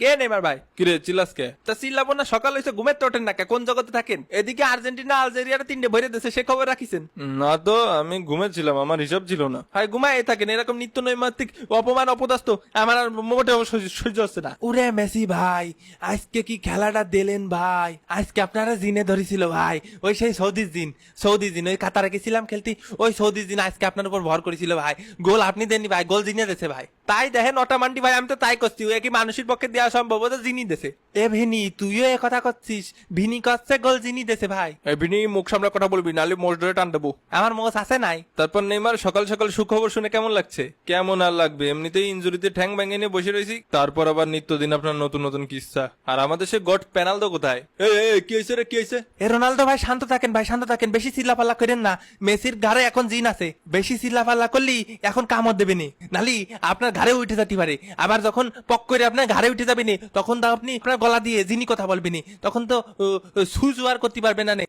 কে Neymar ভাই? কিরে চিল্লাসকে? তা চিল্লাবো না, সকাল হয়েছে ঘুমের তো ওঠেন না কে? কোন জগতে থাকেন? এদিকে আর্জেন্টিনা আলজেরিয়ার 3টে ভরে দিয়েছে, সে খবর রাখিছেন? না তো, আমি ঘুমেছিলাম, আমার হিসাব ছিল না। ভাই ঘুমায় থাকেন, এরকম নিত্য নৈমিত্তিক অপমান অপদস্থ আমার আর মোটেও সহ্য হচ্ছে না। উরে মেসি ভাই, আজকে কি খেলাটা দিলেন ভাই? আজকে আপনারা জিনে ধরেছিল ভাই, ওই সেই সৌদি জিন ওই কাতারে গেছিলাম খেলতে, ওই সৌদি জিন আজকে আপনার উপর ভর করেছিল ভাই। গোল আপনি দেননি ভাই, গোল জিনে দিয়েছে ভাই। তাই দেখেন অটামান্ডি ভাই, আমি তো তাই করছি, ওই কি মানুষের পক্ষে দেওয়া সম্ভব? ও তো জিনি দেছে। এ ভিনি, তুইও এ কথা করছিস? ভিনি করছে গোল জিনি দেছে ভাই। এবিনি মুখ সামনে কথা বলবি, নালে মোষ ধরে টান দেবো। আমার মোষ আছে নাই। তারপর নেইমার সকাল সকাল সুখবর শুনে কেমন লাগছে? কেমন আর লাগবে, এমনিতেই ইনজুরিতে ঠ্যাং ভেঙে নিয়ে বসে রয়েছি, তারপর আবার নিত্যদিন আপনার নতুন নতুন কিস্সা। আর আমাদের সে গট পেনাল্দো কোথায়? কি হয়েছে রে, কি হয়েছে? এ রোনালদো ভাই শান্ত থাকেন ভাই, শান্ত থাকেন, বেশি চিল্লাপাল্লা করেন না। মেসির ঘাড়ে এখন জিন আছে, বেশি চিল্লাপাল্লা করলি এখন কামড় দেবে নি, নালি আপনার ঘাড়ে উঠে যেতে পারে। আবার যখন পক করে আপনার ঘাড়ে উঠে যাবে নি, তখন তো আপনি আপনার গলা দিয়ে জিনি কথা বলবেনি, তখন তো সুজ আর করতে পারবে না।